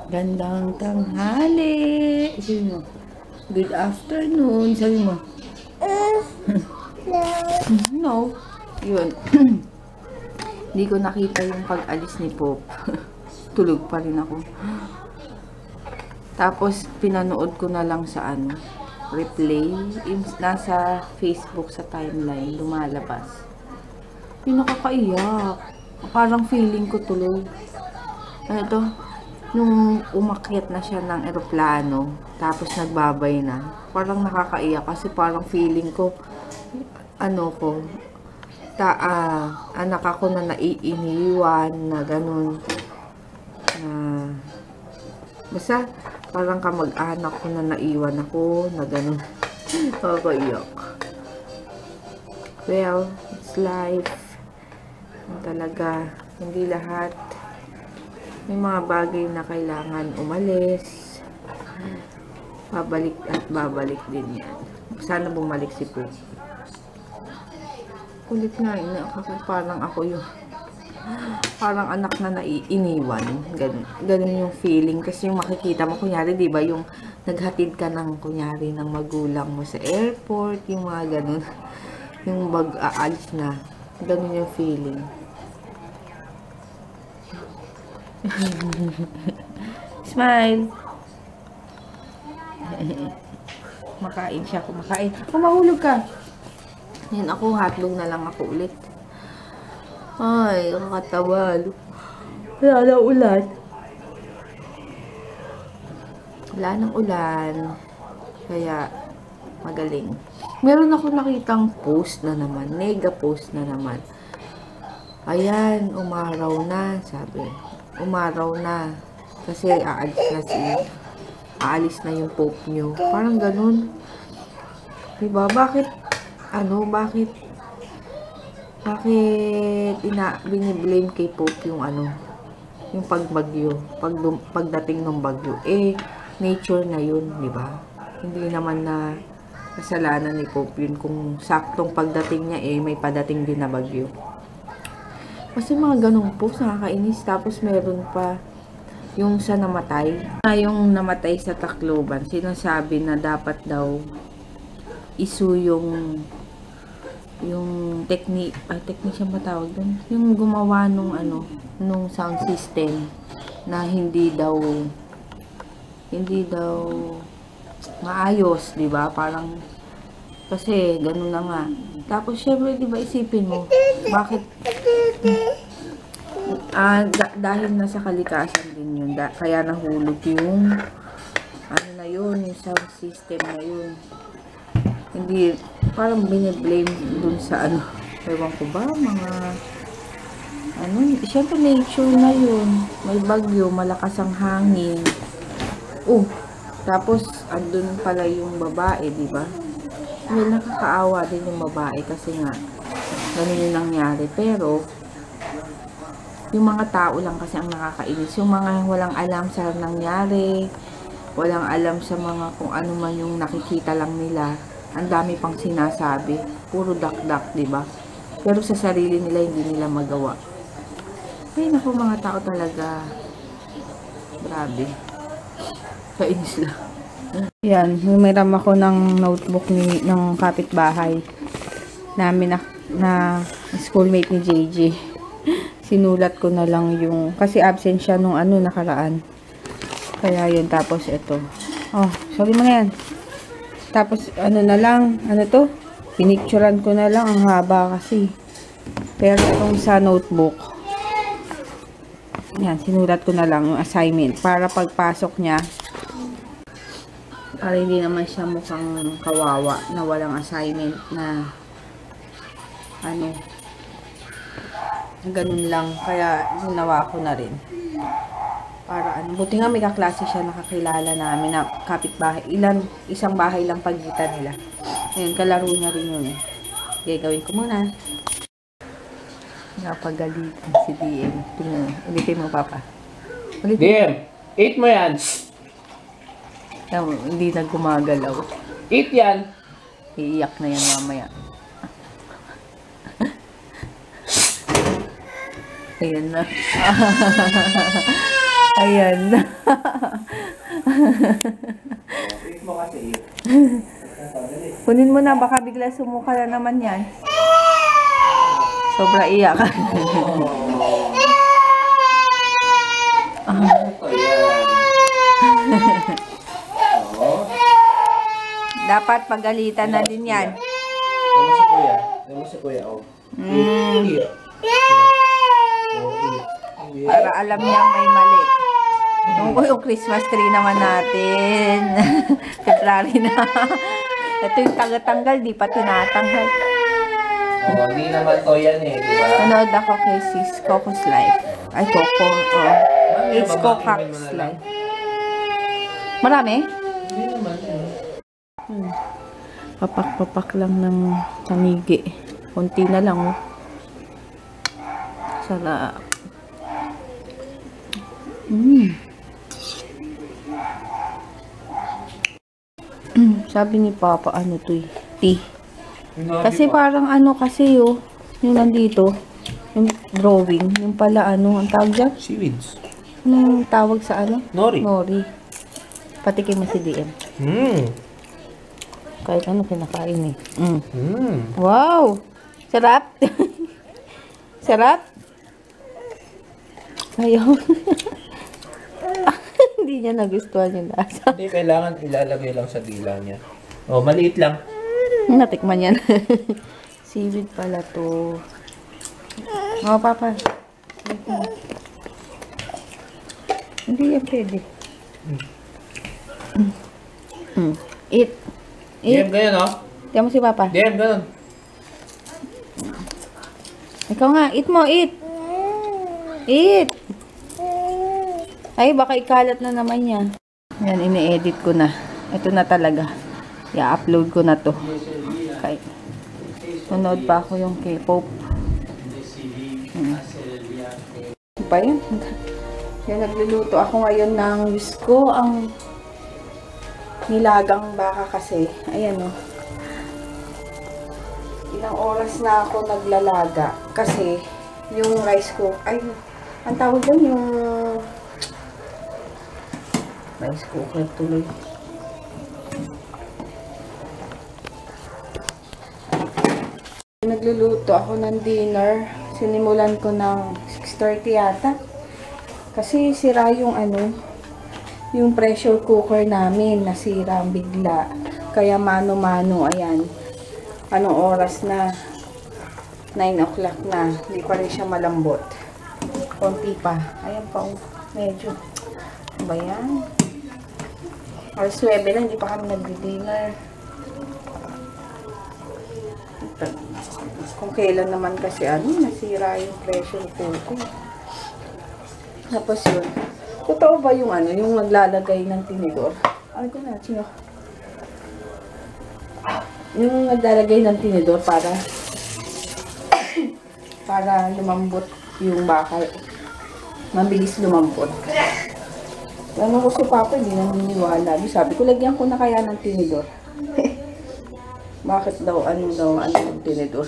Gandang tanghali. Sabi mo, good afternoon. Sabi mo, no. Yun. Hindi ko nakita yung pag-alis ni Pop. Tulog pa rin ako. Tapos, pinanood ko na lang sa replay. Nasa Facebook sa timeline, lumalabas. Yung nakakaiyak. Parang feeling ko tulog. Ano to? Nung umakyat na siya ng eroplano, tapos nagbabay na. Parang nakakaiyak kasi parang feeling ko, anak ako na naiiniwan, na ganun. Basta, parang kamag-anak ko na naiwan ako, na ganun. Nakakaiyak. Well, it's life. Talaga, hindi lahat. May mga bagay na kailangan umalis. Babalik at babalik din yan. Sana bumalik si Pop. Kulit nga, parang ako yung parang anak na naiiniwan. Ganun yung feeling. Kasi yung makikita mo, kunyari, di ba, yung naghatid ka ng, kunyari, ng magulang mo sa airport, yung mga ganun. Yung aalis na. Ganun yung feeling. Smile. Makain siya, kumakain. Mahulog ka. Yan ako, hotdog na lang ako ulit. Ay, kakatawal. Wala na ulan. Wala nang ulan. Kaya, magaling. Meron ako nakitang post na naman. Mega post na naman. Ayan, umaraw na, sabi. Umaraw na. Kasi aalis na yung Pope nyo. Parang ganun. Diba? Bakit biniblame kay Pope yung yung pagbagyo, pagdating ng bagyo? Nature na yun, diba? Hindi naman na kasalanan ni Pope yun kung saktong pagdating niya may padating din na bagyo. Kasi mga ganong post, nakakainis. Tapos meron pa yung sa namatay. Yung namatay sa Tacloban, sinasabi na dapat daw yung technician ba tawag doon? Yung gumawa nung sound system na hindi daw maayos, di ba? Parang kasi ganun na nga. Tapos syempre, di ba, isipin mo, bakit dahil nasa kalikasan din yun, kaya nahulog yung yung sound system na yun. Hindi, parang biniblame dun sa ewan ko ba, mga syempre nature na yun. May bagyo, malakas ang hangin. Tapos andun pala yung babae, di ba? Nakakaawa din yung babae kasi nga ganun yung nangyari. Pero yung mga tao lang kasi ang nakakainis. Yung mga walang alam sa nangyari, walang alam sa mga kung ano man yung nakikita lang nila. Ang dami pang sinasabi. Puro dak-dak, di ba? Pero sa sarili nila, hindi nila magawa. Ay, naku, mga tao talaga. Grabe. Kainis lang. Yan, humiram ako ng notebook ng kapitbahay namin na schoolmate ni JJ. Sinulat ko na lang yung, kasi absent siya nung nakaraan. Kaya yun, tapos ito. Sabi mo na yan. Tapos, na lang, pinicturan ko na lang, ang haba kasi. Pero itong sa notebook, yan, sinulat ko na lang yung assignment para pagpasok niya, para hindi naman siya mukhang kawawa na walang assignment na ganun lang. Kaya ginawa ko na rin para buti nga may kaklase siya, nakakilala namin na kapitbahay, isang bahay lang pagitan nila. Ayun, kalaro niya rin yun. Gagawin ko muna. Napagalitan si DM. Tingnan, ulitin mo, Papa. DM, 8 mo yan. Hindi na gumagalaw. 8 yan. Iiyak na yan mamaya. Ayan na. Ayan. Eat mo kasi. Kunin mo na, baka bigla sumuka na naman yan. Sobra iyak. Dapat pagalitan na din yan. Tignan mo si kuya. Tignan mo si kuya. Oh. Eat. Oh, eat. Para alam niyang may mali. Yung Christmas tree naman natin. February na. Ito yung tagatanggal, di pa tinatanggal. Oh, hindi naman to yan eh, di ba? Nanood ako kay Sis Coco's Life. Ay, Coco. Oh. It's Coco's Life. Marami? Hindi naman eh. Papak-papak lang ng tanigi. Kunti na lang, oh. Sarap. Sabi ni Papa, ano to eh? Tea. Kasi parang ano kasi, oh. Yung nandito, yung drawing, yung pala ano, ang tawag dyan? Seaweeds. Ano yung tawag sa ano? Nori. Nori. Patikin mo si DM. Kahit ano kinakain eh. Wow! Sarap! Sarap! Ayaw. Hindi niya nagustuhan yung lasa. Hindi, kailangan ilalagay lang sa dila niya. Oh, maliit lang. Natikman yan. Seaweed pala to. Oh, Papa. Hindi yan pwede. Eat. DM ganyan, oh. Tiyan mo si Papa. DM, ganun. Ikaw nga, eat mo, eat. Eat. Ay, baka ikalat na naman yan. Yan, ini-edit ko na. Ito na talaga. I-upload ko na to. Okay. Sunod pa ako yung K-pop. Pa yun. Yan, nagluluto ako ngayon ng wisko. Ang nilagang baka kasi. Ayan o. Ilang oras na ako naglalaga. Kasi, yung rice ko, ay, ang tawag doon yung rice cooker tuloy. Nagluluto ako ng dinner. Sinimulan ko ng 6:30 yata. Kasi sira yung ano, yung pressure cooker namin. Nasira bigla. Kaya mano-mano, ayan. Anong oras na? 9 o'clock na. Hindi pa rin siya malambot. Konti pa. Ayan pa, oh. Medyo. Ano ba yan? Alas 9 na, hindi pa kami nagdi-dinner. Kung kailan naman kasi ano, nasira yung pressure cooker. Tapos yun. Totoo ba yung ano, yung naglalagay ng tinidor? Ay ko na, sino? Yung naglalagay ng tinidor para lumambot yung bakal. Mabilis lumambot. Ano ko si Papa, hindi naniniwala. Sabi ko, lagyan ko na kaya ng tinidor. Bakit daw, ano yung tinidor?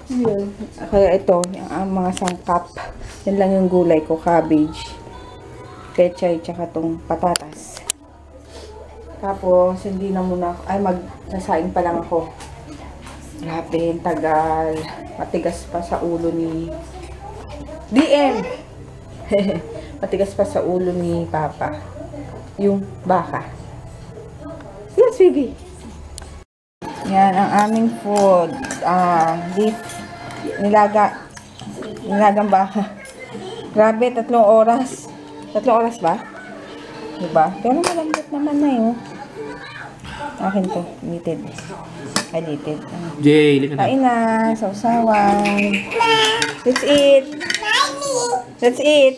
Yun. Kaya ito, yung mga sangkap. Yan lang yung gulay ko, cabbage, pechay, tsaka tong patatas. Tapos, hindi na muna, ay magsasaing pa lang ako. Grabe, tagal. Matigas pa sa ulo ni DM. Matigas pa sa ulo ni Papa. Yung baka. Yes, baby. Yan, ang aming food. Beef. Nilagang baka. Grabe, 3 oras. 3 oras ba? Diba? Pero malambot naman na yun. Akin to. Litid. Ay, litid. Jay, lika na. Kain na. Sausawan. Let's eat. Let's eat.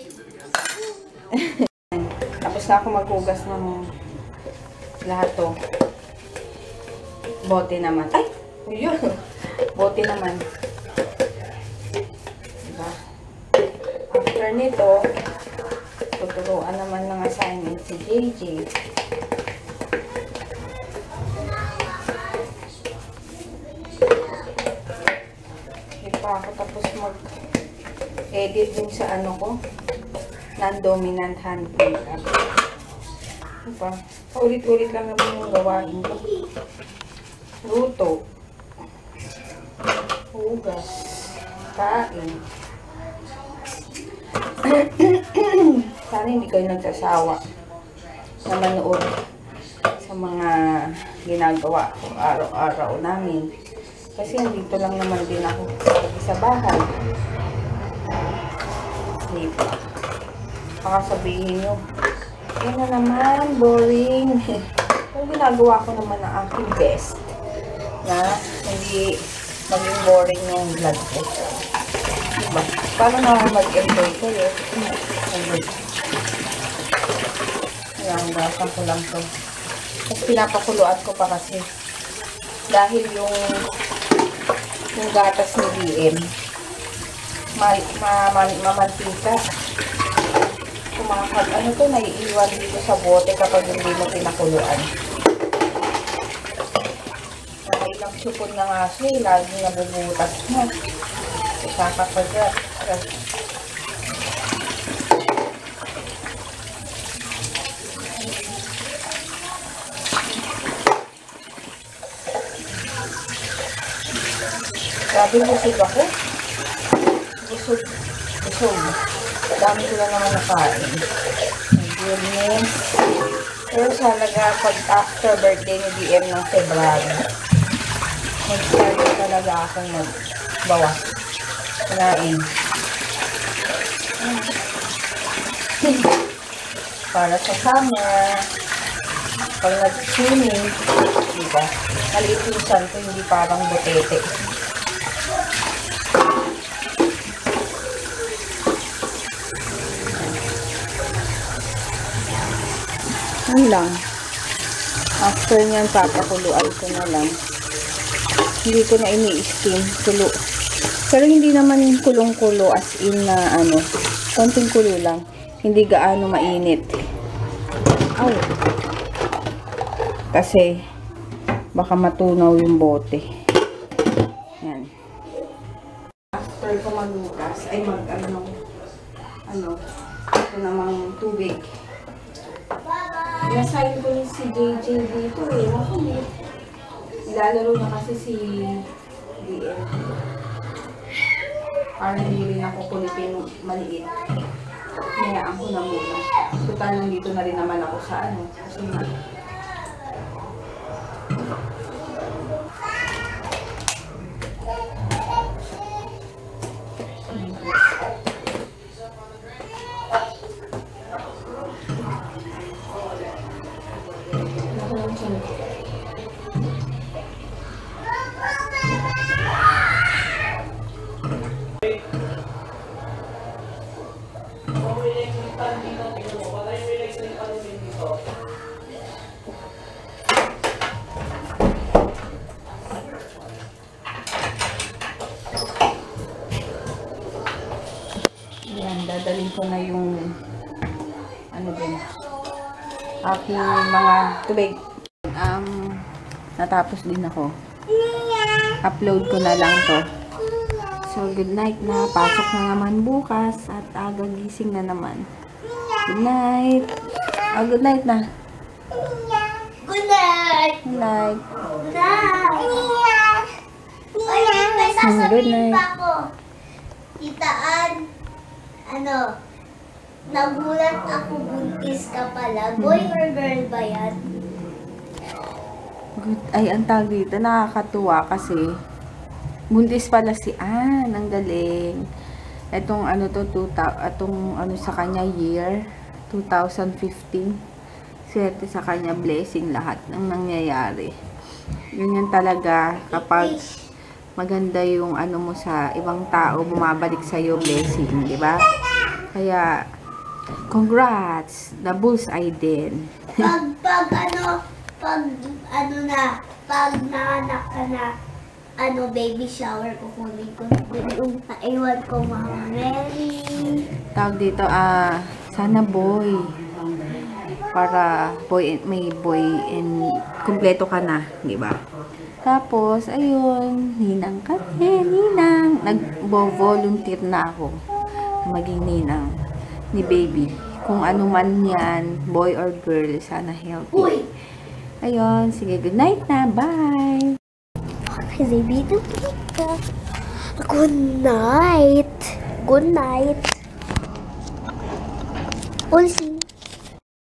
Tapos na ako maghugas ng lahat to. Bote naman. Ay! Yun. Bote naman. Diba? After nito, tuturuan naman ng assignment si JJ. Hindi pa ako tapos mag-edit din sa ano ko. non-dominant hand makeup. Ano pa? Paulit-ulit lang naman yung gawain ko. Luto. Hugas. Kain. Sana hindi kayo nagsasawa na manood sa mga ginagawa ko araw-araw namin. Kasi dito lang naman din ako sa bahay. Diba? Baka sabihin nyo, yan na naman, boring. Yung ginagawa ko naman ang aking best na hindi maging boring yung vlog ko. Diba? Paano na mag-enjoy kayo? Ayan, gasan ko lang to. Tapos pinapakuluan ko pa kasi. Dahil yung gatas ni BM, mamantika. Ano to, naiiwan dito sa bote kapag hindi mo pinakuluan. Ilang supon na nga siya, lagi nabubutas mo. Isakakagat. Grabe, busog ako. Busog. Dami ko lang naman nakain. My goodness. Pero talaga, pag after birthday ni BM ng February, mag-start talaga akong magbawas. Kanain. Para sa summer, pag nag-swimming, diba? Maliit yung tiyan ko, hindi parang butete. Yan lang. After nyan, papakuluan ko na lang. Hindi ko na ini-steam. Kulo. Pero hindi naman kulong-kulo as in na ano. Konting kulo lang. Hindi gaano mainit. Aw. Kasi baka matunaw yung bote. Yan. After ko magbukas, ay ito namang tubig. Nasign ko ni si JJ dito eh. Nilalaro na kasi si BM. Para hindi rin ako kulitin maliit. Hayaan ko na muna. Total, nandito na rin naman ako sa ano. Kasi nga. Dadalhin ko na yung aking mga tubig. Natapos din ako. Upload ko na lang to. So, good night na. Pasok na naman bukas at aga gising na naman. Good night. Good night na. Good night. Good night. Good night. May sasabihin pa ako. Titaan, nagulat ako, buntis ka pala. Boy or girl ba yan? Good. Ay, ang tawag dito. Nakakatuwa kasi buntis pala si Ann. Ang galing. Itong sa kanya year 2015. Swerte sa kanya, blessing lahat ng nangyayari. Yun talaga kapag maganda yung mo sa ibang tao, bumabalik sa iyo blessing, di ba? Kaya congrats, the bullseye din. Pag naanak ka na, baby shower, kukunin ko yung iwan ko, Mama Mary. Tawag dito, sana boy. Para may boy and kumpleto ka na, di ba? Tapos, ayun, ninang kami, ninang. Nag-volunteer na ako na maging ninang. ni baby. Kung ano man yan, boy or girl, sana healthy. Uy! Ayun, sige, good night na. Bye! Okay, baby, ka. Good night. Good night. Ulsi.